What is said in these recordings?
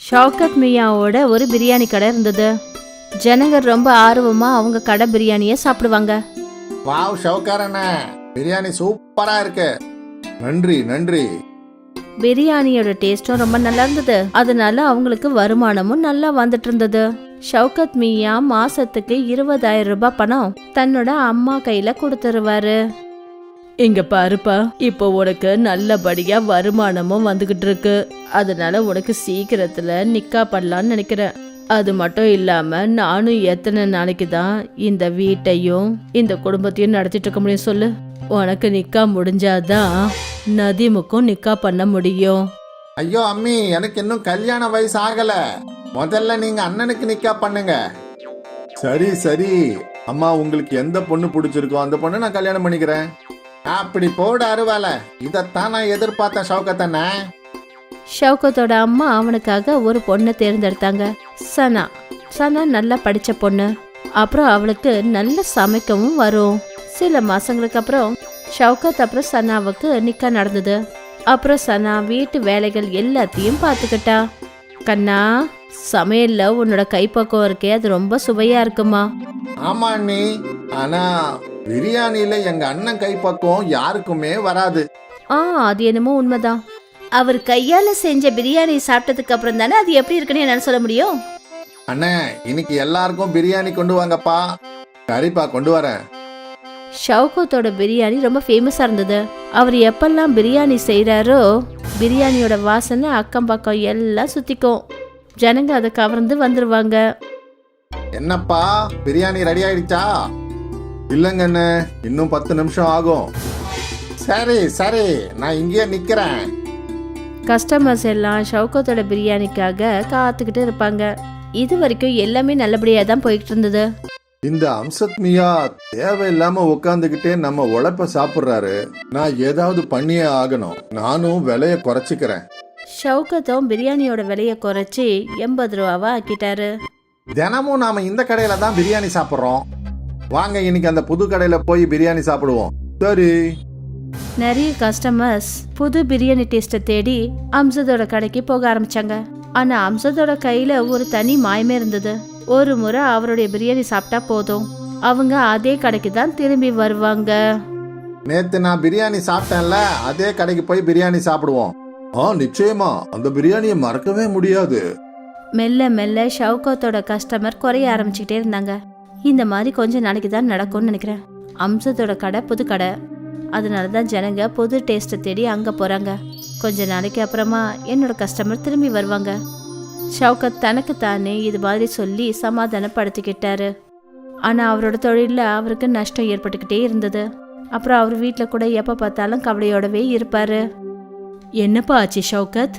ஷவுகத் மியாவோட ஒரு பிரியாணி கடை இருந்தது. ஜனங்க ரொம்ப ஆர்வமா அவங்க கடை பிரியாணியை சாப்பிடுவாங்க. வாவ் ஷவுக்காரண்ண, பிரியாணி சூப்பரா இருக்கு. நன்றி நன்றி. பிரியாணியோட டேஸ்டும் ரொம்ப நல்லா இருந்தது. அதனால அவங்களுக்கு வருமானமும் நல்லா வந்துட்டு இருந்தது. ஷவுகத் மியா மாசத்துக்கு 20,000 ரூபாய் பணம் தன்னோட அம்மா கையில கொடுத்துருவாரு. இங்க பாருப்பா, இப்போ உனக்கு நல்லபடியா வருமானமும் வந்துகிட்டு இருக்கு. அதனால உனக்கு சீக்கிரத்துல நிக்கா பண்ணலான்னு நினைக்கிறேன். அது மட்டும் இல்லாம நானும் எத்தனை நாளைக்கு தான் இந்த வீட்டையும் இந்த குடும்பத்தையும் நடத்திட்டு இருக்க முடியும் சொல்லு. உனக்கு நிக்கா முடிஞ்சாதான் நதீமுக்கும் நிக்கா பண்ண முடியும். ஐயோ அம்மி, எனக்கு இன்னும் கல்யாண வயசு ஆகல. முதல்ல நீங்க அண்ணனுக்கு நிக்கா பண்ணுங்க. சரி சரி அம்மா, உங்களுக்கு எந்த பொண்ணு பிடிச்சிருக்கோ அந்த பொண்ணு நான் கல்யாணம் பண்ணிக்கிறேன். அப்படி போட அருவால, இதத்தான் நான் எதிர்பார்த்தேன் ஷவுகத்தண்ண. ஷவுகத்தோட அம்மா அவனுக்காக ஒரு பொண்ணை தேர்ந்தெடுத்தாங்க. சனா. சனா நல்லா படிச்ச பொண்ணு. அப்புறம் அவளுக்கு நல்ல சமைக்கவும் வரும். சில மாசங்களுக்கு அப்புறம் ஷவுகத் அப்புறம் சனாவுக்கு நிக்கா நடந்தது. அப்புறம் சனா வீட்டு வேலைகள் எல்லாத்தையும் பார்த்துக்கிட்டா. கண்ணா, சமையல்ல உன்னோட கைப்பக்கம் இருக்கே, அது ரொம்ப சுவையா இருக்குமா? ஆமா அண்ணி, ஆனா பிரியாணியில எங்க அண்ணன் கைப்பக்குவம் யாருக்குமே வராது. அது என்னமோ உண்மைதான். அவர் கையால செஞ்ச பிரியாணி சாப்பிட்டதுக்கு அப்புறம் தானே அது எப்படி இருக்குன்னு என்னால சொல்ல முடியும். அண்ணே, இன்னைக்கு எல்லாருக்கும் பிரியாணி கொண்டு வாங்கப்பா. கறிப்பா கொண்டு வரேன். ஷவுகத்தோட பிரியாணி ரொம்ப ஃபேமஸா இருந்தது. அவர் எப்பெல்லாம் பிரியாணி செய்யறாரோ பிரியாணியோட வாசனை அக்கம் பக்கம் எல்லாம் சுத்திக்கும். ஜனங்க அதை கவர்ந்து வந்துருவாங்க. என்னப்பா, பிரியாணி ரெடி ஆயிடுச்சா? இல்லங்க அண்ணே, இன்னும் 10 நிமிஷம் ஆகும். சரி சரி, நான் இங்கேயே நிக்கிறேன். கஸ்டமர்ஸ் எல்லாம் ஷவுகத்தோட பிரியாணிக்காக காத்துக்கிட்டு இருப்பாங்க. இது வரைக்கும் எல்லாமே நல்லபடியா தான் போயிட்டு இருந்தது. இந்த அம்சத் மியா தேவையில்லாம உட்காந்துக்கிட்டே நம்ம உழைப்ப சாப்பிடுறாரு. நான் ஏதாவது பண்ணியே ஆகணும். நானும் விலைய குறைச்சிக்கிறேன். ஷவுகத்தும் பிரியாணியோட விலையை குறைச்சி 80 ரூபாவா ஆக்கிட்டாரு. தினமும் நாம இந்த கடையில தான் பிரியாணி சாப்பிடுறோம். வாங்க இன்னைக்கு அந்த புது கடையில போய் பிரியாணி சாப்பிடுவோம். சரி. நிறைய கஸ்டமர்ஸ் புது பிரியாணி டேஸ்ட்டை தேடி அம்சதோட கடைக்கு போக ஆரம்பிச்சாங்க. ஆனா அம்சதோட கையில ஒரு தனி மாயமே இருந்தது. ஒரு முறை அவருடைய பிரியாணி சாப்பிட்டா போதும், அவங்க அதே கடைக்கு தான் திரும்பி வருவாங்க. நேத்து நான் பிரியாணி சாப்பிட்டேன்ல, அதே கடைக்கு போய் பிரியாணி சாப்பிடுவோம். நிச்சயமா, அந்த பிரியாணியை மறக்கவே முடியாது. மெல்ல மெல்ல ஷவுகத்தோட கஸ்டமர் குறைய ஆரம்பிச்சுக்கிட்டே இருந்தாங்க. இந்த மாதிரி கொஞ்ச நாளைக்கு தான் நடக்கும்னு நினைக்கிறேன். அம்சத்தோட கடை புது கடை, அதனால தான் ஜனங்க புது டேஸ்ட்டை தேடி அங்கே போகிறாங்க. கொஞ்ச நாளைக்கு அப்புறமா என்னோட கஸ்டமர் திரும்பி வருவாங்க. ஷவுகத் தனக்கு தானே இது மாதிரி சொல்லி சமாதானப்படுத்திக்கிட்டாரு. ஆனால் அவரோட தொழிலில் அவருக்கு நஷ்டம் ஏற்பட்டுக்கிட்டே இருந்தது. அப்புறம் அவர் வீட்டில் கூட எப்போ பார்த்தாலும் கவலையோடவே இருப்பார். என்னப்பா ஆச்சு ஷவுகத்,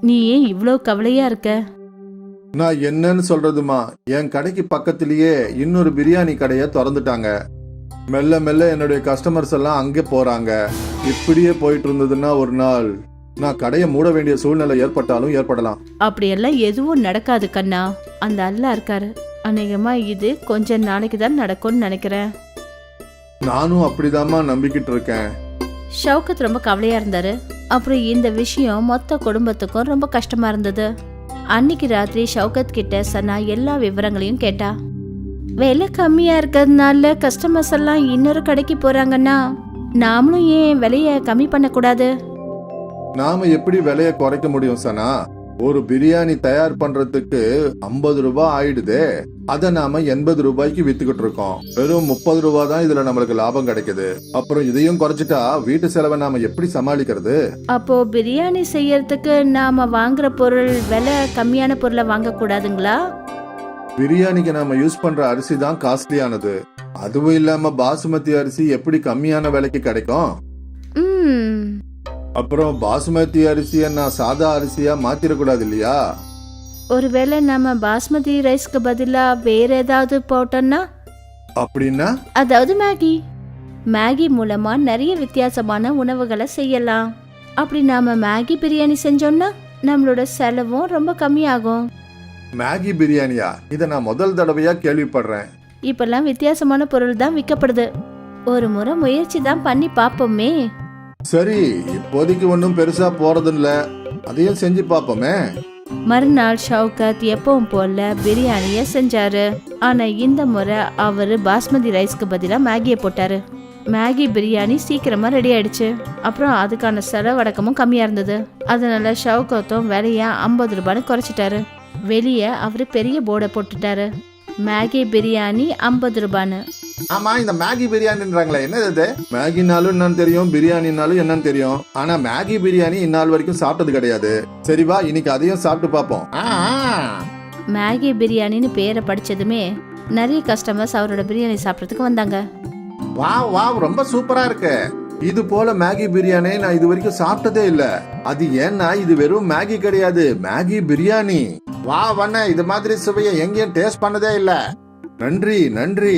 நீ ஏன் இவ்வளோ கவலையாக இருக்க? நான் என்னன்னு சொல்றதுமா, என் கடைக்கு பக்கத்திலேயே இன்னொரு பிரியாணி கடையை திறந்துட்டாங்க. மெல்ல மெல்ல என்னுடைய கஸ்டமர்ஸ் எல்லாம் அங்கே போறாங்க. இப்படியே போயிட்டு இருந்ததுன்னா ஒரு நாள் நான் கடையை மூட வேண்டிய சூழ்நிலை ஏற்பட்டாலும் ஏற்படலாம். அப்படியெல்லாம் எதுவும் நடக்காது கண்ணா, அந்த அல்லாஹ் இருக்காரு. அநேகமா இது கொஞ்ச நாளைக்கு தான் நடக்கும்னு நினைக்கிறேன். நானும் அப்படிதாம்மா நம்பிக்கிட்டு இருக்கேன். ஷவுகத் ரொம்ப கவலையா இருந்தாரு. அப்புறம் இந்த விஷயம் மொத்த குடும்பத்துக்கும் ரொம்ப கஷ்டமா இருந்தது. அன்னைக்கு ராத்திரி ஷவுகத் கிட்ட சனா எல்லா விவரங்களையும் கேட்டா. விலை கம்மியா இருக்கிறதுனால கஸ்டமர்ஸ் எல்லாம் இன்னொரு கடைக்கு போறாங்கன்னா நாமளும் ஏன் விலைய கம்மி பண்ண கூடாது? நாம எப்படி விலைய குறைக்க முடியும் சனா? ஒரு பிரியாணி தயார் பண்றதுக்கு 50 ரூபாய் ஆயிடுதே. அத நாம 80 ரூபாய்க்கு வித்துக்கிட்டு இருக்கோம். வெறும் 30 ரூபாய் தான் இதுல நம்மளுக்கு லாபம் கிடைக்குது. அப்புறம் இதையும் குறைச்சிட்டா வீட்டு செலவை நாம எப்படி சமாளிக்கிறது? அப்போ பிரியாணி செய்யறதுக்கு நாம வாங்குற பொருள் விலை கம்மியான பொருளை வாங்க கூடாதுங்களா? பிரியாணிக்கு நாம யூஸ் பண்ற அரிசி தான் காஸ்ட்லியானது. அதுவும் இல்லாம பாசுமதி அரிசி எப்படி கம்மியான விலைக்கு கிடைக்கும்? அப்புறம் பாசுமதி அரிசிய நான் சாதா அரிசியா மாத்திரக்கூடாது இல்லையா? ஒருவேளை நம்ம பாஸ்மதி ரைஸ்க்கு பதிலா வேற ஏதாவது போட்டோம்னா? அப்படின்னா? அதாவது மேகி மூலமா நிறைய வித்தியாசமான உணவுகளை செய்யலாம். அப்படி நாம மேகி பிரியாணி செஞ்சோம்னா நம்மளோட செலவும் ரொம்ப கம்மியாகும். மேகி பிரியாணியா? இத நான் முதல் தடவையா கேள்விப்படுறேன். இப்பெல்லாம் வித்தியாசமான பொருள் தான் விற்கப்படுது. ஒரு முறை முயற்சி தான் பண்ணி பாப்போமே. சரி, இப்போதைக்கு ஒன்னும் பெருசா போறது இல்ல, அதையும் செஞ்சு பாப்போமே. மறுநாள் ஷவுகத் எப்பவும் போல பிரியாணிய செஞ்சாரு. ஆனா இந்த முறை அவரு பாஸ்மதி ரைஸ்க்கு பதிலா மேகியை போட்டாரு. மேகி பிரியாணி சீக்கிரமா ரெடி ஆயிடுச்சு. அப்புறம் அதுக்கான செலவடக்கமும் கம்மியா இருந்தது. அதனால ஷவுகத்தும் விலைய 50 ரூபான்னு குறைச்சிட்டாரு. வெளியே அவரு பெரிய போர்டை போட்டுட்டாரு, மேகி பிரியாணி 50 ரூபான்னு. ஆமா, இந்த மேகி பிரியாணின்றாங்களே, என்னது இது? மேகினாலும் என்னன்னு தெரியும், பிரியாணினாலும் என்னன்னு தெரியும். ஆனா மேகி பிரியாணி இந்நாள் வரைக்கும் சாப்பிட்டது கிடையாது. சரி வா, இன்னைக்கு அதையும் சாப்பிட்டு பாப்போம். மேகி பிரியாணின்னு பேரை படிச்சதுமே நிறைய கஸ்டமர்ஸ் அவரோட பிரியாணி சாப்பிட்றதுக்கு வந்தாங்க. வாவ் வாவ், ரொம்ப சூப்பரா இருக்கு. இது போல மேகி பிரியாணி நான் இது வரைக்கும் சாப்பிட்டதே இல்ல. அது ஏன்னா இது வெறும் மேகி கிடையாது, மேகி பிரியாணி. வா வண்ண, இது மாதிரி சுவையை எங்கேயும் டேஸ்ட் பண்ணதே இல்ல. நன்றி நன்றி.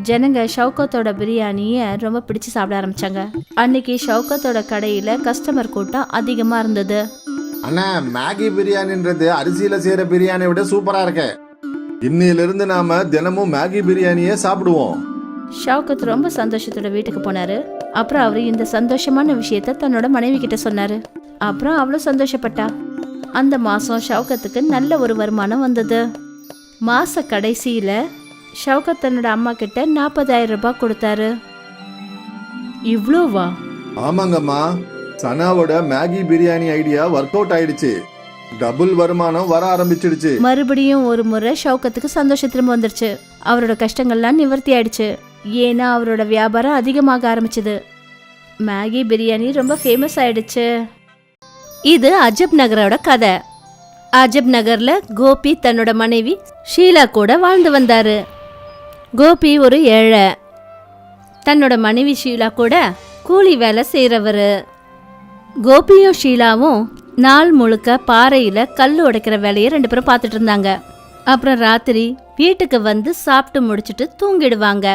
ஜனங்க ஷவுகத்தோட பிரியாணிய ரொம்ப பிடிச்சு சாப்பிட ஆரம்பிச்சாங்க. அன்னைக்கு ஷவுகத்தோட கடையில கஸ்டமர் கூட்டம் அதிகமா இருந்தது. அண்ணா, மேகி பிரியாணின்றது அரிசியில செய்யற பிரியாணியை விட சூப்பரா இருக்கு. இன்னையில இருந்து நாம தினமும் மேகி பிரியாணியே சாப்பிடுவோம். ஷவுகத் ரொம்ப சந்தோஷத்தோட வீட்டுக்கு போனாரு. அப்புறம் அவரு இந்த சந்தோஷமான விஷயத்த தன்னோட மனைவி கிட்ட சொன்னாரு. அப்புறம் அவ்வளவு சந்தோஷப்பட்டா. அந்த மாசம் ஷவுகத்துக்கு நல்ல ஒரு வருமானம் வந்தது. மாச கடைசியில ஷவுகத் தன்னோட அம்மா கிட்ட 40,000 ரூபாய் கொடுத்தாரு. இவ்ளோவா? ஆமாங்கம்மா, சனாவோட Maggi biryani idea work out ஆயிடுச்சு. டபுள் வருமானம் வர ஆரம்பிச்சிடுச்சு. மறுபடியும் ஒரு முறை ஷவுகத்துக்கு சந்தோஷம் திரும்ப வந்துருச்சு. அவரோட கஷ்டங்கள்லாம் நிவர்த்தி ஆயிடுச்சு. ஏன்னா அவரோட வியாபாரம் அதிகமாக ஆரம்பிச்சது. மேகி பிரியாணி ரொம்ப ஃபேமஸ் ஆயிடுச்சு. இது அஜப் நகரோட கதை. அஜப் நகர்ல கோபி தன்னோட மனைவி ஷீலா கூட வாழ்ந்து வந்தாரு. கோபி ஒரு ஏழை. தன்னோட மனைவி ஷீலா கூட கூலி வேலை செய்யறவரு. கோபியும் ஷீலாவும் நாள் முழுக்க பாறையில கல் உடைக்கிற வேலையை 2 பேரும் பார்த்துட்டு இருந்தாங்க. அப்புறம் ராத்திரி வீட்டுக்கு வந்து சாப்பிட்டு முடிச்சுட்டு தூங்கிடுவாங்க.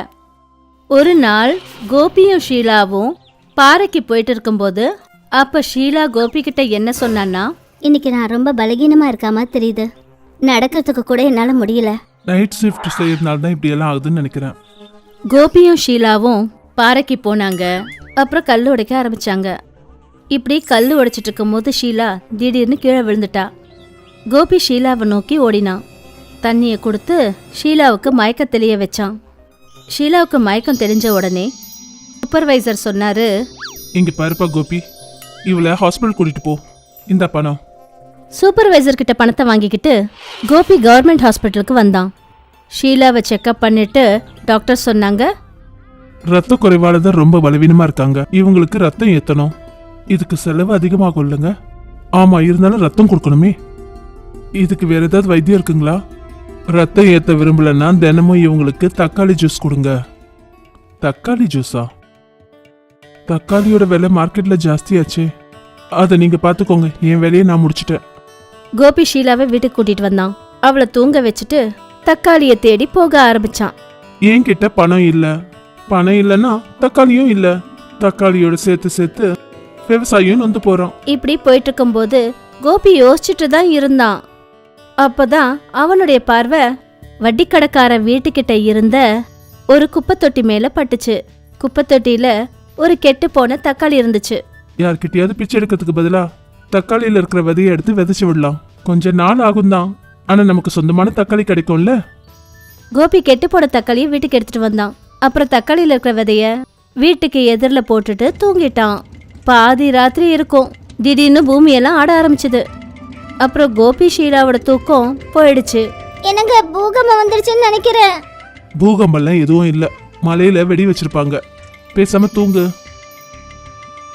ஒரு நாள் கோபியும் ஷீலாவும் பாறைக்கு போயிட்டு இருக்கும்போது அப்ப ஷீலா கோபி கிட்ட என்ன சொன்னான்னா, இன்னைக்கு நான் ரொம்ப பலகீனமா இருக்க மாதிரி தெரியுது. நடக்கிறதுக்கு கூட என்னால முடியல. நைட் ஷிஃப்ட் செய்யறதுனால தான் இப்படி எல்லாம் ஆகுதுன்னு நினைக்கிறேன். கோபியும் ஷீலாவும் பாறைக்கு போனாங்க. அப்புறம் கல் உடைக்க ஆரம்பிச்சாங்க. இப்படி கல் உடைச்சிட்டு இருக்கும் போது ஷீலா திடீர்னு கீழே விழுந்துட்டா. கோபி ஷீலாவை நோக்கி ஓடினான். தண்ணியை கொடுத்து ஷீலாவுக்கு மயக்க தெளிய வச்சான். ஷீலாவுக்கு மயக்கம் தெரிஞ்ச உடனே சூப்பர்வைசர் சொன்னாரு, இங்க பாருப்பா கோபி, இவளை ஹாஸ்பிட்டல் கூட்டிட்டு போ. இந்த பணம். சூப்பர்வைசர் கிட்ட பணத்தை வாங்கிக்கிட்டு கோபி கவர்மெண்ட் ஹாஸ்பிட்டலுக்கு வந்தான். ஷீலாவை செக்அப் பண்ணிட்டு டாக்டர் சொன்னாங்க, ரத்த குறைவால தான் ரொம்ப பலவீனமா இருக்காங்க. இவங்களுக்கு ரத்தம் ஏத்தணும். இதுக்கு செலவு அதிகமாகும் இல்லைங்க? ஆமா, இருந்தாலும் ரத்தம் கொடுக்கணுமே. இதுக்கு வேற ஏதாவது வைத்தியம் இருக்குங்களா? ரத்தம் ஏத்த விரும்பலன்னா தினமும் இவங்களுக்கு தக்காளி ஜூஸ் கொடுங்க. தக்காளி ஜூஸா? தக்காளியோட விலை மார்க்கெட்ல ஜாஸ்தியாச்சே. அதை நீங்க பாத்துக்கோங்க, என் வேலையை நான் முடிச்சிட்டேன். கோபி ஷீலாவை வீட்டுக்கு கூட்டிட்டு வந்தான். அவளை தூங்க வச்சுட்டு தக்காளியை தேடி போக ஆரம்பிச்சான். என்கிட்ட பணம் இல்ல. பணம் இல்லைன்னா தக்காளியும் இல்ல. தக்காளியோட சேர்த்து சேர்த்து விவசாயம் வந்து போறோம். இப்படி போயிட்டு இருக்கும்போது கோபி யோசிச்சுட்டு தான் இருந்தான். அப்பதான் அவனுடைய பார்வை வட்டிக்கடைக்கார வீட்டுக்கிட்ட இருந்த ஒரு குப்பை தொட்டி மேல பட்டுச்சு. குப்பை தொட்டியில ஒரு கெட்டு போன தக்காளி இருந்துச்சு. யார்கிட்டயாவது பிச்சை எடுக்கிறதுக்கு பதிலா தக்காளியில இருக்கிற விதையை எடுத்து விதைச்சு விடலாம். கொஞ்ச நாள் ஆகும் தான், ஆனா நமக்கு சொந்தமான தக்காளி கிடைக்கும்ல. கோபி கெட்டு போன தக்காளியை வீட்டுக்கு எடுத்துட்டு வந்தான். அப்புறம் தக்காளியில இருக்கிற விதைய வீட்டுக்கு எதிரில் போட்டுட்டு தூங்கிட்டான். பாதி ராத்திரி இருக்கும். திடீர்னு பூமியெல்லாம் ஆட ஆரம்பிச்சுது. அப்புறம் கோபி ஷீலாவோட தூக்கம் போயிடுச்சு. என்னங்க, பூகம்பம் வந்துருச்சுன்னு நினைக்கிறேன். பூகம்பெல்லாம் எதுவும் இல்ல, மலையில வெடி வச்சிருப்பாங்க. பேசாம தூங்கு.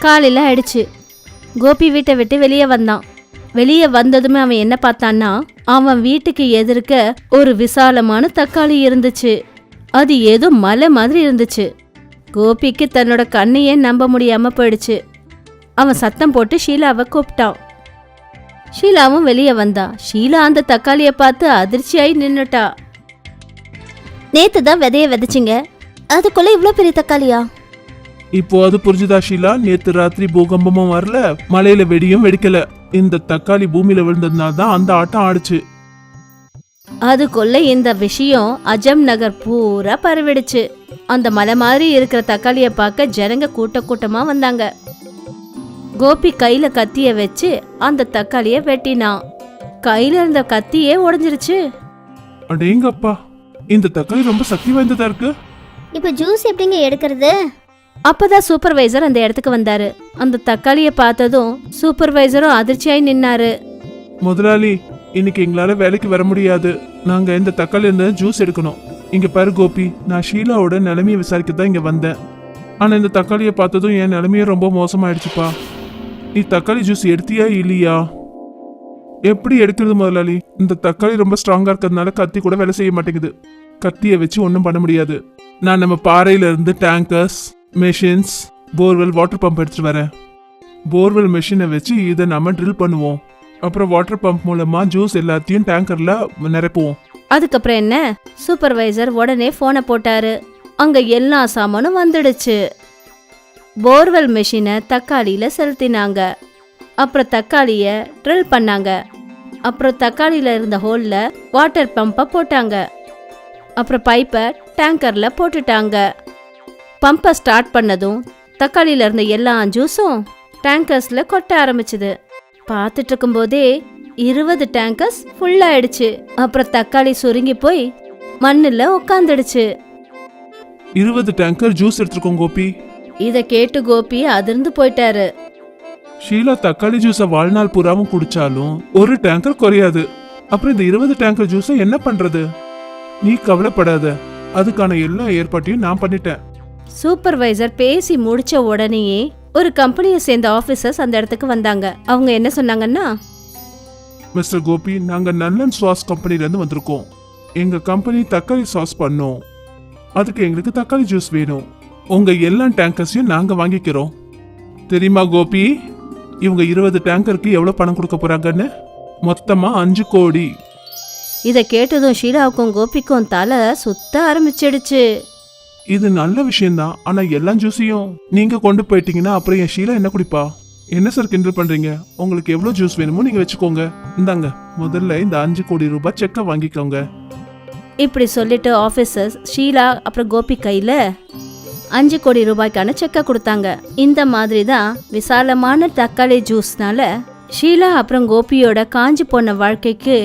காலையில ஆயிடுச்சு. கோபி வீட்டை விட்டு வெளியே வந்தான். வெளியே வந்ததுமே அவன் என்ன பார்த்தான்னா, அவன் வீட்டுக்கு எதிர்க்க ஒரு விசாலமான தக்காளி இருந்துச்சு. அது ஏதோ மலை மாதிரி இருந்துச்சு. கோபிக்கு தன்னோட கண்ணையே நம்ப முடியாம போயிடுச்சு. அவன் சத்தம் போட்டு ஷீலாவை கூப்பிட்டான். ஷீலாவும் வெளியே வந்தா. ஷீலா அந்த தக்காளியை பார்த்து அதிர்ச்சியாயி நின்னுட்டா. நேத்து தான் விதைய விதைச்சிங்க, அதுக்குள்ள இவ்ளோ பெரிய தக்காளியா? இப்போ அது புரிஞ்சுதா ஷீலா? நேத்து ராத்திரி பூகம்பமும் வரல, மலையில வெடியும் வெடிக்கல. இந்த தக்காளி பூமியில விழுந்ததுனால தான் அந்த ஆட்டம் ஆடுச்சு. அதுக்குள்ள இந்த விஷயம் அஜம் நகர் பூரா பரவிடுச்சு. அந்த மலை மாதிரி இருக்கிற தக்காளியை பார்க்க ஜனங்க கூட்டமா வந்தாங்க. கோபி கையில கத்திய வச்சு அந்த தக்காளிய வெட்டினான். கையில இருந்த கத்தியே உடைஞ்சிருச்சு. அடேங்கப்பா, இந்த தக்காளி ரொம்ப சக்தி வாய்ந்ததா இருக்கு. இப்போ ஜூஸ் எப்படிங்க எடுக்கிறது? அப்பதான் சூப்பர்வைசர் அந்த இடத்துக்கு வந்தாரு. அந்த தக்காளிய பார்த்ததும் சூப்பர்வைசரும் அதிர்ச்சியாய் நின்னாரு. முதலாளி, இன்னைக்கு எங்களால வேலைக்கு வர முடியாது. நாங்க இந்த தக்காளி இருந்து ஜூஸ் எடுக்கணும். இங்க பாரு கோபி, நான் ஷீலாவோட நிலைமையை விசாரிக்க தான் இங்க வந்தேன். ஆனா இந்த தக்காளியை பார்த்ததும் என் நிலைமையே ரொம்ப மோசமாயிடுச்சுப்பா. நீ தக்காளி ஜூஸ் எடுத்தியா இல்லையா? எப்படி எடுக்கிறது முதலாளி? இந்த தக்காளி ரொம்ப ஸ்ட்ராங்கா இருக்கிறதுனால கத்தி கூட வேலை செய்ய மாட்டேங்குது. கத்தியை வச்சு ஒன்றும் பண்ண முடியாது. நான் நம்ம பாறையில இருந்து tankers, machines, borewell, water pump எடுத்துட்டு வரேன். போர்வெல் மெஷினை வச்சு இதை நம்ம ட்ரில் பண்ணுவோம். அப்புறம் வாட்டர் பம்ப் மூலமா ஜூஸ் எல்லாத்தையும் டேங்கர்ல நிரப்புவோம். அதுக்கப்புறம் என்ன, சூப்பர்வைசர் உடனே போனை போட்டாரு. அங்க எல்லா சாமானும் வந்துடுச்சு. போர்வெல் மெஷினை தக்காளியில செலுத்தினாங்க. அப்புறம் தக்காளிய ட்ரில் பண்ணாங்க. அப்புறம் தக்காளியில இருந்த ஹோல்ல வாட்டர் பம்பை போட்டாங்க. அப்புறம் பைப்பை டேங்கர்ல போட்டுட்டாங்க. பம்பை ஸ்டார்ட் பண்ணதும் தக்காளியில இருந்த எல்லா ஜூஸும் டேங்கர்ஸ்ல கொட்ட ஆரம்பிச்சுது. பார்த்துட்டு இருக்கும்போதே 20 டேங்கர்ஸ் ஃபுல் ஆயிடுச்சு. அப்புறம் தக்காளி சுருங்கி போய் மண்ணுல உட்காந்துடுச்சு. 20 டேங்கர் ஜூஸ் எடுத்துருக்கோம் கோபி. இத கேட்டு கோபி அதிர்ந்து போயிட்டாரு. ஷீலா தக்காளி ஜூஸை வாழ்நாள் பூராவும் குடிச்சாலும் ஒரு டேங்கர் குறையாது. அப்புறம் இந்த 20 டேங்கர் ஜூஸை என்ன பண்றது? நீ கவலைப்படாத, அதுக்கான எல்லா ஏற்பாட்டையும் நான் பண்ணிட்டேன். சூப்பர்வைசர் பேசி முடிச்ச உடனேயே ஒரு கம்பெனியை சேர்ந்த ஆபீசர்ஸ் அந்த இடத்துக்கு வந்தாங்க. அவங்க என்ன சொன்னாங்கன்னா, மிஸ்டர் கோபி, நாங்க நல்லன் சாஸ் கம்பெனில இருந்து வந்திருக்கோம். எங்க கம்பெனி தக்காளி சாஸ் பண்ணோம். அதுக்கு எங்களுக்கு தக்காளி ஜூஸ் வேணும். உங்க எல்லா டேங்கர்ஸையும் நாங்க வாங்கிக்கிறோம். தெரியுமா கோபி, இவங்க 20 டேங்கருக்கு எவ்வளவு பணம் கொடுக்க போறாங்கன்னு? மொத்தமா 5 கோடி. இத கேட்டதும் ஷீலாவுக்கும் கோபிக்கும் தலை சுத்த ஆரம்பிச்சிடுச்சு. இது நல்ல விஷயம்தான். ஆனா எல்லா ஜூஸையும் நீங்க கொண்டு போயிட்டீங்கன்னா அப்புறம் என் ஷீலா என்ன குடிப்பா? என்ன சார் கிண்டல் பண்றீங்க? உங்களுக்கு எவ்வளவு ஜூஸ் வேணுமோ நீங்க வச்சுக்கோங்க. இந்தாங்க, முதல்ல இந்த 5 கோடி ரூபாய் செக்கை வாங்கிக்கோங்க. இப்படி சொல்லிட்டு ஆபீசர்ஸ் ஷீலா அப்புறம் கோபி கையில 5 கோடி ரூபாய்க்கான செக்கை கொடுத்தாங்க. இந்த மாதிரி தான் விசாலமான தக்காளி ஜூஸ்னால ஷீலா அப்புறம் கோபியோட காஞ்சி போன வாழ்க்கைக்கு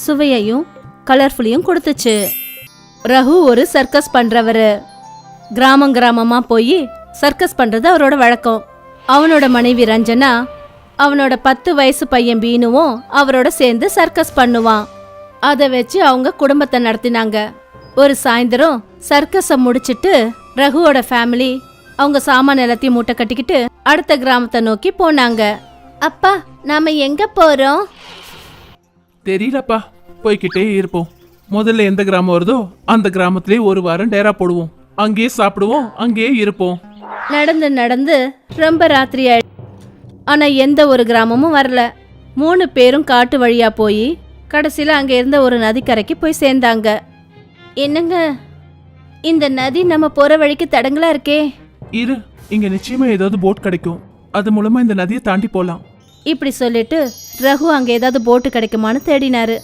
சுவையையும் கலர்ஃபுல்லையும் கொடுத்துச்சு. ரகு ஒரு சர்க்கஸ் பண்றவரு. கிராமம் கிராமமா போய் சர்க்கஸ் பண்றது அவரோட வழக்கம். அவனோட மனைவி ரஞ்சனா, அவனோட 10 வயசு பையன் பீனுவும் அவரோட சேர்ந்து சர்க்கஸ் பண்ணுவான். அதை வச்சு அவங்க குடும்பத்தை நடத்தினாங்க. ஒரு சாயந்தரம் சர்க்கஸை முடிச்சிட்டு ரகுவோட ஃபேமிலி அவங்க சாமான எல்லாத்தையும் மூட்டை கட்டிக்கிட்டு அடுத்த கிராமத்தை நோக்கி போனாங்க. அப்பா, நாம எங்க போறோம்? தெரியலப்பா, போய்கிட்டே இருப்போம். முதல்ல எந்த கிராமம் வருதோ அந்த கிராமத்திலே ஒரு வாரம் டேரா போடுவோம். அங்கேயே சாப்பிடுவோம், அங்கேயே இருப்போம். நடந்து நடந்து ரொம்ப ராத்திரி ஆயிடுச்சு. ஆனா எந்த ஒரு கிராமமும் வரல. 3 பேரும் காட்டு வழியா போய் கடைசியில அங்க இருந்த ஒரு நதிக்கரைக்கு போய் சேர்ந்தாங்க. என்னங்க, இந்த நதி நம்ம போற வழிக்கு தடங்களா இருக்கே. இரு, இங்க நிச்சயமா ஏதாவது போட் கிடைக்கும். அது மூலமா இந்த நதியை தாண்டி போலாம். இப்படி சொல்லிட்டு ரகு அங்க ஏதாவது போட்டு கிடைக்குமான்னு தேடினாரு.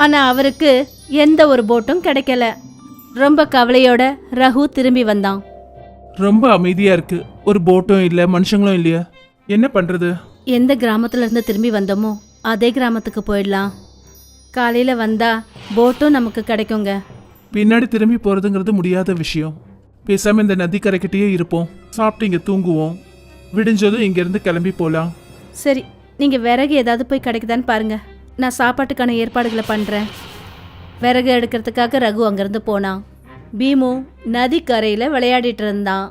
ஆனா அவருக்கு எந்த ஒரு போட்டும் கிடைக்கல. ரொம்ப கவலையோட ரகு திரும்பி வந்தான். ரொம்ப அமைதியா இருக்கு. ஒரு போட்டும் இல்ல, மனுஷங்களும் இல்லையா? என்ன பண்றது? எந்த கிராமத்துல இருந்து திரும்பி வந்தோமோ அதே கிராமத்துக்கு போயிடலாம். காலையில வந்தா போட்டும் நமக்கு கிடைக்குங்க. பின்னாடி திரும்பி போறதுங்கிறது முடியாத விஷயம். பேசாம இந்த நதிக்கரைக்கிட்டே இருப்போம். சாப்பிட்டு இங்க தூங்குவோம். விடிஞ்சதும் இங்க இருந்து கிளம்பி போலாம். சரி, நீங்க விறகு ஏதாவது போய் கிடைக்குதான்னு பாருங்க. நான் சாப்பாட்டுக்கான ஏற்பாடுகளை பண்றேன். விறகு எடுக்கிறதுக்காக ரகு அங்கிருந்து போனான். பீமு நதிக்கரையில விளையாடிட்டு இருந்தான்.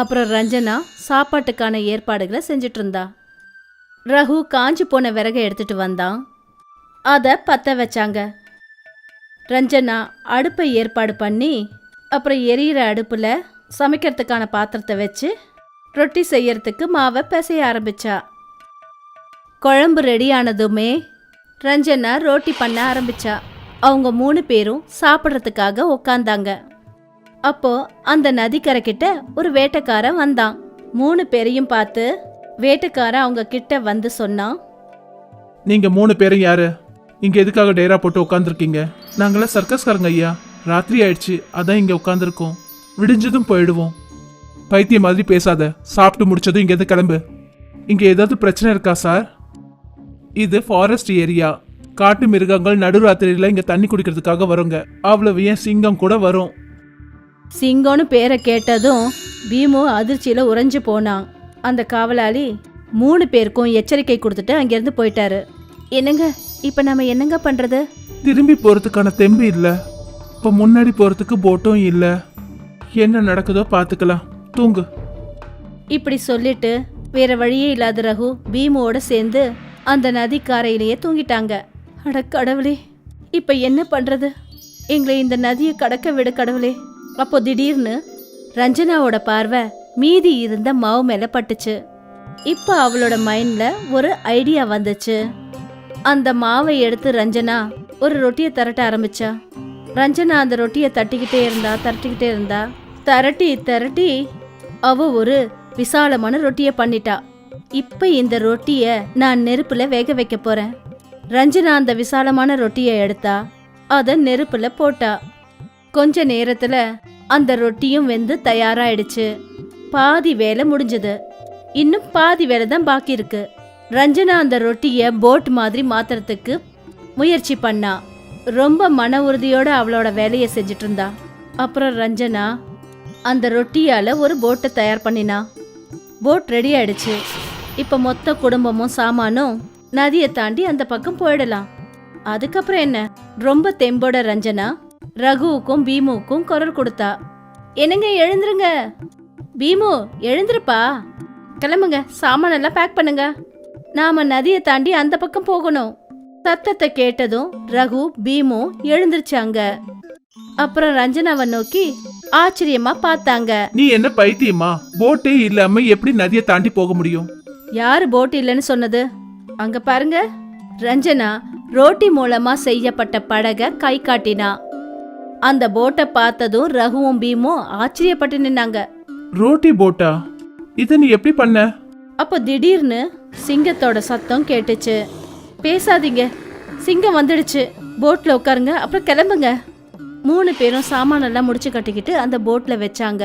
அப்புறம் ரஞ்சனா சாப்பாட்டுக்கான ஏற்பாடுகளை செஞ்சிட்டு இருந்தா. ரகு காஞ்சி போன விறகை எடுத்துட்டு வந்தான். அதை பத்த வச்சாங்க. ரஞ்சனா அடுப்பை ஏற்பாடு பண்ணி அப்புறம் எரியிற அடுப்புல சமைக்கிறதுக்கான பாத்திரத்தை வச்சு ரொட்டி செய்யறதுக்கு மாவை பிசைய ஆரம்பிச்சா. குழம்பு ரெடி ஆனதுமே ரஞ்சனா ரோட்டி பண்ண ஆரம்பிச்சா. அவங்க 3 பேரும் சாப்பிட்றதுக்காக உக்காந்தாங்க. அப்போ அந்த நதிக்கரை கிட்ட ஒரு வேட்டைக்காரன் வந்தான். 3 பேரையும் பார்த்து வேட்டைக்காரன் அவங்க கிட்ட வந்து சொன்னான், நீங்க 3 பேரும் யாரு? இங்க எதுக்காக டேரா போட்டு உட்காந்துருக்கீங்க? நாங்களாம் சர்க்கஸ்காரங்க ஐயா. ராத்திரி ஆயிடுச்சு, அதான் இங்க உட்காந்துருக்கோம். விடிஞ்சதும் போயிடுவோம். பைத்தியம் மாதிரி பேசாத. சாப்பிட்டு முடிச்சதும் இங்கேருந்து கிளம்பு. இங்க ஏதாவது பிரச்சனை இருக்கா சார்? இது ஃபாரஸ்ட் ஏரியா. காட்டு மிருகங்கள் நடுராத்திரியில இங்க தண்ணி குடிக்கிறதுக்காக வருங்க. அவ்வளவு ஏன் சிங்கம் கூட வரும். சிங்கம்னு பேரை கேட்டதும் பீமு அதிர்ச்சியில உறைஞ்சு போனான். அந்த காவலாளி 3 பேருக்கும் எச்சரிக்கை கொடுத்துட்டு அங்கிருந்து போயிட்டாரு. என்னங்க இப்ப நம்ம என்னங்க பண்றது? திரும்பி போறதுக்கான தெம்பு இல்ல. இப்ப முன்னாடி போறதுக்கு போட்டும் இல்ல. என்ன நடக்குதோ பாத்துக்கலாம். தூங்கு. இப்படி சொல்லிட்டு வேற வழியே இல்லாத ரகு பீமுவோட சேர்ந்து அந்த நதிக்கரையிலேயே தூங்கிட்டாங்க. அட கடவுளே, இப்ப என்ன பண்றது? எங்களை இந்த நதியை கடக்க விடு கடவுளே. அப்போ திடீர்னு ரஞ்சனாவோட பார்வை மீதி இருந்த மாவு மேல பட்டுச்சு. இப்ப அவளோட மைண்ட்ல ஒரு ஐடியா வந்துச்சு. அந்த மாவை எடுத்து ரஞ்சனா ஒரு ரொட்டியை திரட்ட ஆரம்பிச்சா. ரஞ்சனா அந்த ரொட்டியை தட்டிக்கிட்டே இருந்தா திரட்டி அவ ஒரு விசாலமான ரொட்டியை பண்ணிட்டா. இப்ப இந்த ரொட்டிய நான் நெருப்புல வேக வைக்க போறேன். ரஞ்சனா அந்த விசாலமான ரொட்டியை எடுத்தா, அத நெருப்புல போட்டா. கொஞ்ச நேரத்துல அந்த ரொட்டியும் வெந்து தயாராயிடுச்சு. பாதி வேலை முடிஞ்சது. இன்னும் பாதி வேலை தான் பாக்கி இருக்கு. ரஞ்சனா அந்த ரொட்டிய போட் மாதிரி மாத்துறதுக்கு முயற்சி பண்ணா. ரொம்ப மன உறுதியோட அவளோட வேலையை செஞ்சுட்டு இருந்தா. அப்புறம் ரஞ்சனா அந்த ரொட்டியால ஒரு போட்டை தயார் பண்ணினா. போட் ரெடி ஆயிடுச்சு. இப்ப மொத்த குடும்பமும் சாமானும் நதியை தாண்டி அந்த பக்கம் போயிடலாம். அதுக்கப்புறம் என்ன? ரொம்ப தெம்போட ரஞ்சனா ரகுவுக்கும் பீமுவுக்கும் குரல் கொடுத்தா. என்னங்க எழுந்துருங்க, பீமு எழுந்துருப்பா, கிளம்புங்க, சாமானெல்லாம் பேக் பண்ணுங்க, நாம நதியை தாண்டி அந்த பக்கம் போகணும். சத்தத்தை கேட்டதும் ரகு பீமு எழுந்திருச்சாங்க. அப்புறம் ரஞ்சனாவை நோக்கி ஆச்சரியமா பார்த்தாங்க. நீ என்ன பைத்தியமா? போட்டே இல்லாம எப்படி நதியை தாண்டி போக முடியும்? யாரு போட் இல்லைன்னு சொன்னது? அங்க பாருங்க. ரஞ்சனா ரோட்டி மூலமா செய்யப்பட்ட படகை கை காட்டினா. அந்த போட்டை பார்த்ததும் ரகுவும் பீமும் ஆச்சரியப்பட்டு நின்னாங்க. ரோட்டி போட்டா? இத நீ எப்படி பண்ண? அப்போ திடீர்னு சிங்கத்தோட சத்தம் கேட்டுச்சு. பேசாதீங்க, சிங்கம் வந்துடுச்சு, போட்ல உட்காருங்க, அப்புறம் கிளம்புங்க. 3 பேரும் சாமானெல்லாம் முடிச்சு கட்டிக்கிட்டு அந்த போட்ல வச்சாங்க.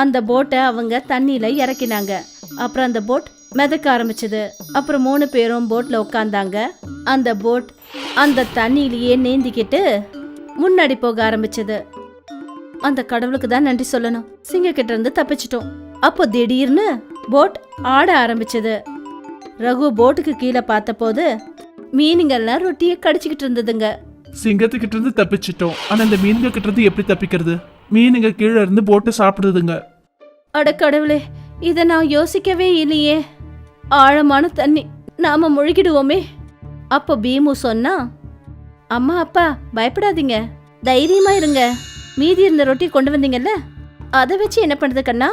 அந்த போட்டை அவங்க தண்ணியில இறக்கினாங்க. அப்புறம் அந்த போட் மிதக்க ஆரம்பிச்சது. அப்புறம் 3 பேரும் போட்ல உட்காந்தாங்க. அந்த போட் அந்த தண்ணியிலேயே நீந்திக்கிட்டு முன்னாடி போக ஆரம்பிச்சது. அந்த கடவுளுக்கு தான் நன்றி சொல்லணும், சிங்கக்கிட்ட இருந்து தப்பிச்சிட்டோம். அப்போ திடீர்னு போட் ஆட ஆரம்பிச்சது. ரகு போட்டுக்கு கீழே பார்த்த போது மீனுங்கெல்லாம் ரொட்டியை கடிச்சுக்கிட்டு இருந்ததுங்க. சிங்கத்துக்கிட்ட இருந்து தப்பிச்சிட்டோம். ஆனா இந்த மீனுங்க கிட்ட இருந்து எப்படி தப்பிக்கிறது? மீனுங்க கீழே இருந்து போட்டு சாப்பிடுதுங்க. அட கடவுளே, இதை நான் யோசிக்கவே இல்லையே. ஆழமான தண்ணி, நாம முழுகிடுவோமே. அப்போ பீமு சொன்னா, அம்மா அப்பா பயப்படாதீங்க, தைரியமா இருங்க. மீதி இருந்த ரொட்டி கொண்டு வந்தீங்கல்ல, அதை வச்சு என்ன பண்ணுறது கண்ணா?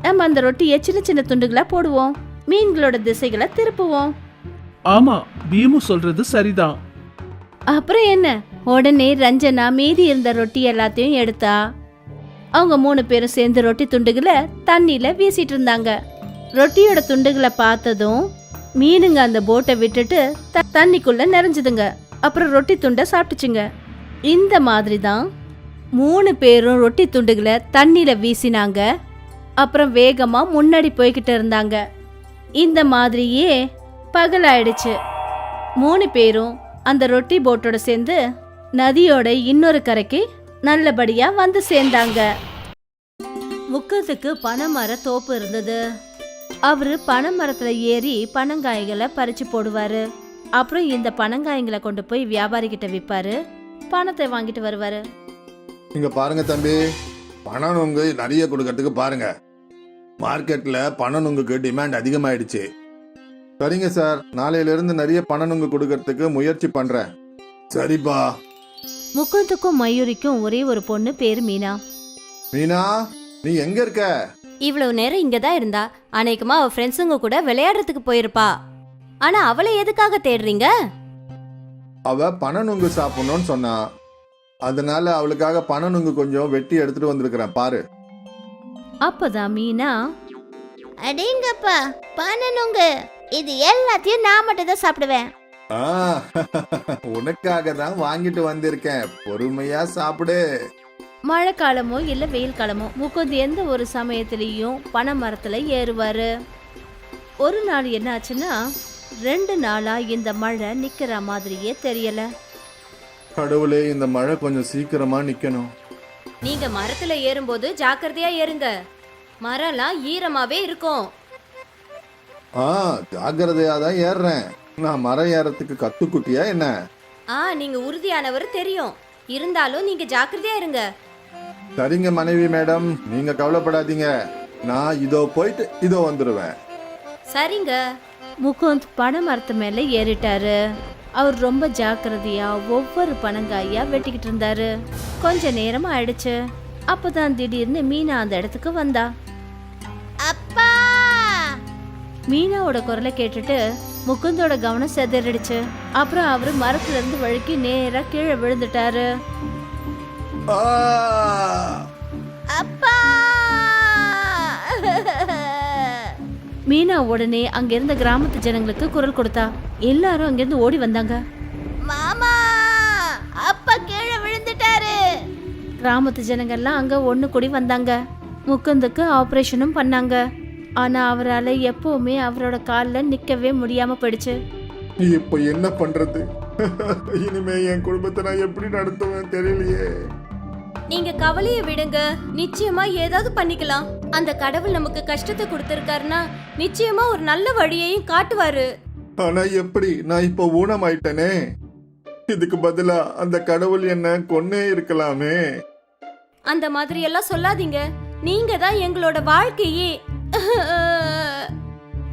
நம்ம அந்த ரொட்டியை சின்ன சின்ன துண்டுகளா போடுவோம், மீன்களோட திசைகளை திருப்புவோம். ஆமா, பீமு சொல்றது சரிதான். அப்புறம் என்ன? உடனே ரஞ்சனா மீதி இருந்த ரொட்டி எல்லாத்தையும் எடுத்தா. அவங்க 3 பேரும் சேர்ந்து ரொட்டி துண்டுகளை தண்ணியில வீசிட்டு இருந்தாங்க. ரொட்டியோட துண்டுகளை பார்த்ததும் மீனுங்க அந்த போட்டை விட்டுட்டு தண்ணிக்குள்ள நிறைஞ்சதுங்க. அப்புறம் ரொட்டி துண்டை சாப்பிட்டுச்சுங்க. இந்த மாதிரி தான் 3 பேரும் ரொட்டி துண்டுகளை தண்ணியில வீசினாங்க. அப்புறம் வேகமா முன்னாடி போய்கிட்டு இருந்தாங்க. இந்த மாதிரியே பகலாயிடுச்சு. 3 பேரும் அந்த ரொட்டி போட்டோட சேர்ந்து நதியோட இன்னொரு கரைக்கு நல்லபடியா வந்து சேர்ந்தாங்க. முக்கத்துக்கு பனைமர தோப்பு இருந்தது. அவரு பனைமரத்துல ஏறி பனங்காய்களை பறிச்சு போடுவாரு. அப்புறம் இந்த பனங்காய்களை கொண்டு போய் வியாபாரி கிட்ட விற்பாரு, பணத்தை வாங்கிட்டு வருவாரு. இங்க பாருங்க தம்பி, பணம் நுங்கு நிறைய கொடுக்கறதுக்கு பாருங்க. மார்க்கெட்ல பணம் நுங்குக்கு டிமாண்ட் அதிகமாயிடுச்சு. சரிங்க சார், நாளையில இருந்து நிறைய பணம் நுங்கு கொடுக்கறதுக்கு முயற்சி பண்றேன். சரிப்பா. முக்குந்துக்கும் மயூரிக்கும் ஒரே ஒரு பொண்ணு பேரு மீனா. மீனா, நீ எங்க இருக்க? இவ்வளவு நேரம் இங்கதான் இருந்தா. அநேகமா அவ ஃப்ரெண்ட்ஸுங்க கூட விளையாடுறதுக்கு போயிருப்பா. ஆனா அவளை எதுக்காக தேடுறீங்க? அவ பணம் நுங்கு சாப்பிடணும்னு சொன்னா, அதனால அவளுக்காக பணம் நுங்கு கொஞ்சம் வெட்டி எடுத்துட்டு வந்திருக்கிறேன் பாரு. அப்பதான் மீனா, அடேங்கப்பா, பனனுங்க, இது எல்லாத்தையும் நான் மட்டும் தான் சாப்பிடுவேன். ஆ, உனக்காக தான் வாங்கிட்டு வந்திருக்கேன், பொறுமையா சாப்பிடு. மழை காலமோ இல்ல வெயில் காலமோ முகுந்த் எந்த ஒரு சமயத்திலையும் பனை மரத்துல ஏறுவாரு. ஒரு நாள் என்ன ஆச்சுன்னா, 2 நாளா இந்த மழை நிக்கிற மாதிரியே தெரியல. கடவுளே, இந்த மழை கொஞ்சம் சீக்கிரமா நிக்கணும். நீங்க மரத்துல ஏறும்போது ஜாக்கிரதையா ஏறுங்க. மரம்லாம் ஈரமாவே இருக்கும். ஜாக்கிரதையா தான் ஏறுறேன். நான் மரம் ஏறத்துக்கு கத்துக்குட்டியா என்ன? நீங்க உறுதியானவர் தெரியும். இருந்தாலும் நீங்க ஜாக்கிரதையா இருங்க. சரிங்க மனைவி மேடம், நீங்க கவலைப்படாதீங்க. நான் இதோ போயிட்டு இதோ வந்துடுவேன். சரிங்க. முகுந்த் பனை மரத்து மேல ஏறிட்டாரு. அவர் ரொம்ப ஜாக்கிரதையா ஒவ்வொரு பனங்காயா வெட்டிக்கிட்டு இருந்தாரு. கொஞ்ச நேரம் ஆயிடுச்சு. அப்பதான் திடீர்னு மீனா அந்த இடத்துக்கு வந்தா. அப்பா! மீனாவோட குரலை கேட்டுட்டு முகுந்தோட கவனம் சிதறிடுச்சு. அப்புறம் அவரு மரத்துல இருந்து வழுக்கி நேரா கீழே விழுந்துட்டாரு. அப்பா! மீனா உடனே அங்கிருந்த கிராமத்து ஜனங்களுக்கு குரல் கொடுத்தா. எல்லாரும் அங்கிருந்து ஓடி வந்தாங்க. மாமா! அப்பா கீழே விழுந்துட்டாரு. கிராமத்து ஜனங்கள்லாம் அங்க ஒண்ணு கூடி வந்தாங்க. முகுந்துக்கு ஆபரேஷனும் பண்ணாங்க. ஆனா அவரால் எப்பவுமே அவரோட காலில் நிக்கவே முடியாம போயிடுச்சு. இப்ப என்ன பண்றது? இனிமே என் குடும்பத்தை நான் எப்படி நடத்துவேன் தெரியலையே. நீங்க கவலைய விடுங்க. நிச்சயமா ஏதாவது பண்ணிக்கலாம். அந்த கடவுள் நமக்கு கஷ்டத்தை கொடுத்திருக்காருன்னா நிச்சயமா ஒரு நல்ல வழியையும் காட்டுவாரு. ஆனா எப்படி? நான் இப்ப ஊனமாயிட்டனே. இதுக்கு பதிலா அந்த கடவுள் என்ன கொன்னே இருக்கலாமே. அந்த மாதிரி எல்லாம் சொல்லாதீங்க. நீங்க தான் எங்களோட வாழ்க்கையே.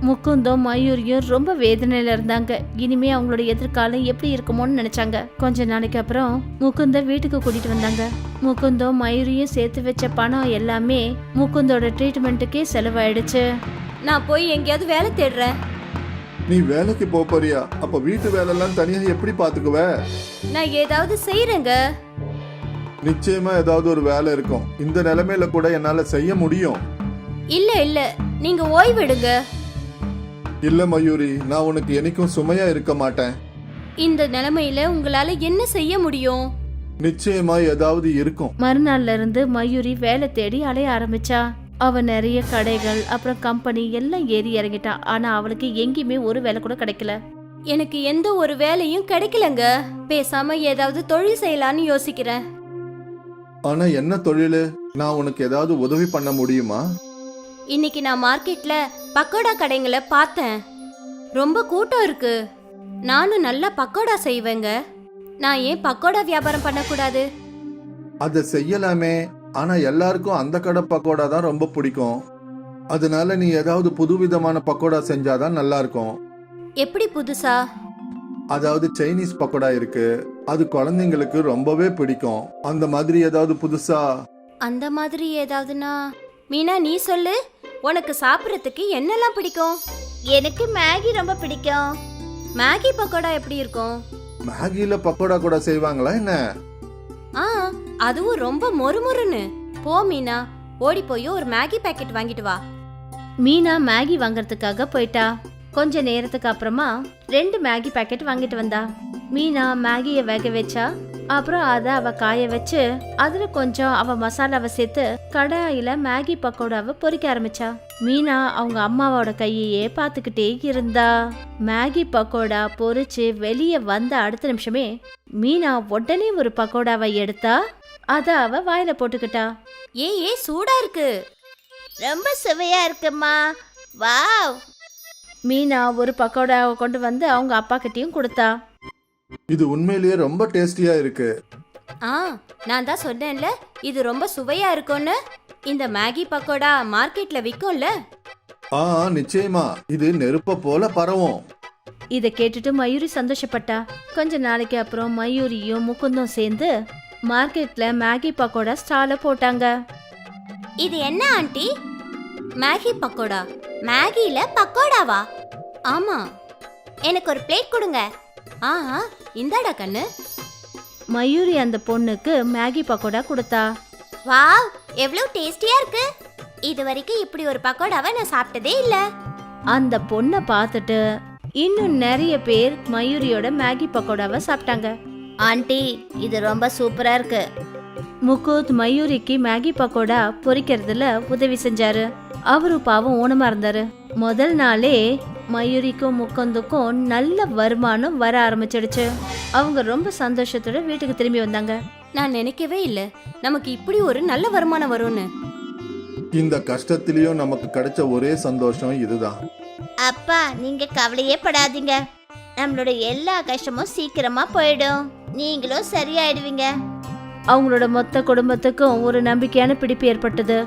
முகுந்தும் மயூரியும் ரொம்ப வேதனையில இருந்தாங்க. இனிமே அவங்களோட எதிர்காலம் எப்படி இருக்குமோன்னு நினைச்சாங்க. கொஞ்ச நாளைக்கு அப்புறம் முகுந்த வீட்டுக்கு கூட்டிட்டு வந்தாங்க. முகுந்தும் மயூரியும் சேர்த்து வச்ச பணம் எல்லாமே முகுந்தோட ட்ரீட்மெண்ட்டுக்கே செலவாயிடுச்சு. நான் போய் எங்கேயாவது வேலை தேடுறேன். நீ வேலைக்கு போறியா? அப்ப வீட்டு வேலை எல்லாம் தனியா எப்படி பாத்துக்குவ? நான் ஏதாவது செய்யறேங்க. நிச்சயமா ஏதாவது ஒரு வேலை இருக்கும். இந்த நிலைமையில கூட என்னால செய்ய முடியும். இல்ல நீங்க ஓய்வெடுங்க. இல்ல மயூரி, நான் உனக்கு என்னைக்கும் சுமையா இருக்க மாட்டேன். இந்த நிலைமையில உங்களால என்ன செய்ய முடியும்? நிச்சயமா ஏதாவது இருக்கும். மறுநாள்ல இருந்து மயூரி வேலை தேடி அலைய ஆரம்பிச்சா. அவ நிறைய கடைகள் அப்புறம் கம்பெனி எல்லாம் ஏறி இறங்கிட்டா. ஆனா அவளுக்கு எங்கேயுமே ஒரு வேலை கூட கிடைக்கல. எனக்கு எந்த ஒரு வேலையும் கிடைக்கலங்க. பேசாம ஏதாவது தொழில் செய்யலான்னு யோசிக்கிறேன். ஆனா என்ன தொழிலு? நான் உனக்கு ஏதாவது உதவி பண்ண முடியுமா? இன்னைக்கு நான் மார்க்கெட்ல பக்கோடா கடைங்களை பார்த்தேன். ரொம்ப கூட்டம் இருக்கு. நானும் நல்லா பக்கோடா செய்வேங்க. நான் ஏன் பக்கோடா வியாபாரம் பண்ணக்கூடாது? அத செய்யலாமே. ஆனா எல்லாருக்கும் அந்த கடை பக்கோடா தான் ரொம்ப பிடிக்கும். அதனால நீ ஏதாவது புதுவிதமான பக்கோடா செஞ்சாதான் நல்லா இருக்கும். எப்படி புதுசா? அதாவது சைனீஸ் பக்கோடா இருக்கு. அது குழந்தைங்களுக்கு ரொம்பவே பிடிக்கும். அந்த மாதிரி ஏதாவது புதுசா? அந்த மாதிரி ஏதாவதுனா? மீனா நீ சொல்லு. உனக்கு சாப்பிட்றதுக்கு என்னெல்லாம் பிடிக்கும்? எனக்கு மேகி ரொம்ப பிடிக்கும். மேகி பக்கோடா எப்படி இருக்கும்? மேகில பக்கோடா கூட செய்வாங்களா என்ன? அதுவும் ரொம்ப மொறுமொறுன்னு. போ மீனா, ஓடி போய் ஒரு மேகி பாக்கெட் வாங்கிட்டு வா. மீனா மேகி வாங்கறதுக்காக போயிட்டா. கொஞ்ச நேரத்துக்கு அப்புறமா 2 மேகி பாக்கெட் வாங்கிட்டு வந்தா. மீனா மேகியை வேக வச்சா. அப்புறம் அதை அவ காய வச்சு அதுல கொஞ்சம் அவ மசாலாவை சேர்த்து கடாயில மேகி பக்கோடாவை பொரிக்க ஆரம்பிச்சா. மீனா அவங்க அம்மாவோட கையையே பார்த்துக்கிட்டே இருந்தா. மேகி பக்கோடா பொரிச்சு வெளியே வந்த அடுத்த நிமிஷமே மீனா உடனே ஒரு பக்கோடாவை எடுத்தா. அத அவ வாயில போட்டுக்கிட்டா. ஏ சூடா இருக்கு. ரொம்ப சுவையா இருக்குமா. வாவ். மீனா ஒரு பக்கோடாவை கொண்டு வந்து அவங்க அப்பா கிட்டயும் கொடுத்தா. இது உண்மையிலேயே ரொம்ப டேஸ்டியா இருக்கு. நான் தான் சொன்னேன்ல இது ரொம்ப சுவையா இருக்கும்னு. இந்த மேகி பக்கோடா மார்க்கெட்ல விக்கும்ல? நிச்சயமா. இது நெருப்ப போல பரவும். இத கேட்டுட்டு மயூரி சந்தோஷப்பட்டா. கொஞ்ச நாளைக்கு அப்புறம் மயூரியும் முகுந்தும் சேர்ந்து மார்க்கெட்ல மேகி பக்கோடா ஸ்டால போட்டாங்க. இது என்ன ஆண்டி? மேகி பக்கோடா? மேகில பக்கோடாவா? ஆமா. எனக்கு ஒரு பிளேட் கொடுங்க. இந்தாடா கண்ணு. மயூரி அந்த பொண்ணுக்கு மேகி பக்கோடா கொடுத்தா. வாவ், எவ்வளவு டேஸ்டியா இருக்கு. இது வரைக்கும் இப்படி ஒரு பக்கோடாவை நான் சாப்பிட்டதே இல்ல. அந்த பொண்ணை பார்த்துட்டு இன்னும் நிறைய பேர் மயூரியோட மேகி பக்கோடாவை சாப்பிட்டாங்க. ஆண்டி, இது ரொம்ப சூப்பரா இருக்கு. முகுந்த் மயூரிக்கு மேகி பக்கோடா பொரிக்கிறதுல உதவி செஞ்சாரு. அவரு பாவம் ஊனமா இருந்தாரு. முதல் நாளே மயூரிக்கும் முகுந்துக்கும் நல்ல வருமானம் வர ஆரம்பிச்சிடுச்சு. அவங்க ரொம்ப சந்தோஷத்தோட வீட்டுக்கு திரும்பி வந்தாங்க. நான் நினைக்கவே இல்லை நமக்கு இப்படி ஒரு நல்ல வருமானம் வரும்னு. இந்த கஷ்டத்திலயும் நமக்கு கிடைச்ச ஒரே சந்தோஷம் இதுதான். அப்பா, நீங்க கவலையே படாதீங்க. நம்மளோட எல்லா கஷ்டமும் சீக்கிரமா போயிடும். நீங்களும் சரியாயிடுவீங்க. அவங்களோட மொத்த குடும்பத்துக்கும் ஒரு நம்பிக்கையான பிடிப்பு ஏற்பட்டது.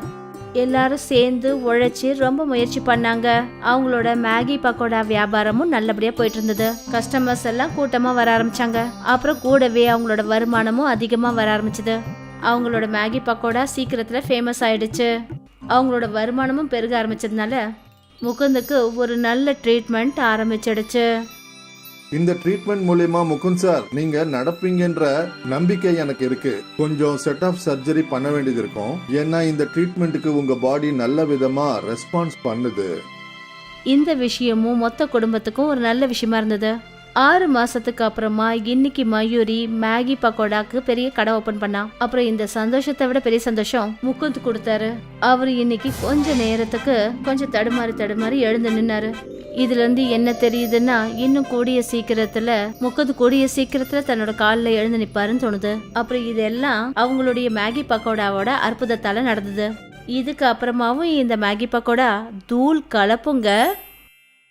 எல்லாரும் சேர்ந்து உழைச்சி ரொம்ப முயற்சி பண்ணாங்க. அவங்களோட மேகி பக்கோடா வியாபாரமும் நல்லபடியா போயிட்டு இருந்தது. கஸ்டமர்ஸ் எல்லாம் கூட்டமா வர ஆரம்பிச்சாங்க. அப்புறம் கூடவே அவங்களோட வருமானமும் அதிகமா வர ஆரம்பிச்சது. அவங்களோட மேகி பக்கோடா சீக்கிரத்துல ஃபேமஸ் ஆயிடுச்சு. அவங்களோட வருமானமும் பெருக ஆரம்பிச்சதுனால முகுந்துக்கு ஒரு நல்ல ட்ரீட்மெண்ட் ஆரம்பிச்சிடுச்சு. இந்த ட்ரீட்மெண்ட் மூலியமா முகுந்த் சார் நீங்க நடப்பீங்கன்ற நம்பிக்கை எனக்கு இருக்கு. கொஞ்சம் செட் ஆஃப் சர்ஜரி பண்ண வேண்டியது இருக்கும். ஏன்னா இந்த ட்ரீட்மெண்ட்டுக்கு உங்க பாடி நல்ல விதமா ரெஸ்பான்ஸ் பண்ணுது. இந்த விஷயமும் மொத்த குடும்பத்துக்கும் ஒரு நல்ல விஷயமா இருந்தது. 6 மாசத்துக்கு அப்புறமா இன்னைக்கு மயூரி மேகி பக்கோடாக்கு பெரிய கடை ஓபன் பண்ணா. அப்புறம் இந்த சந்தோஷத்தை விட பெரிய சந்தோஷம் முகுந்த் கொடுத்தாரு. அவர் இன்னைக்கு கொஞ்ச நேரத்துக்கு கொஞ்சம் தடுமாறி எழுந்து நின்னாரு. இதுல இருந்து என்ன தெரியுதுன்னா, இன்னும் கூடிய சீக்கிரத்துல தன்னோட காலில் எழுந்து நிப்பாருன்னு தோணுது. அப்புறம் இதெல்லாம் அவங்களுடைய மேகி பக்கோடாவோட அற்புதத்தால நடந்தது. இதுக்கு அப்புறமாவும் இந்த மேகி பக்கோடா தூள் கலப்புங்க.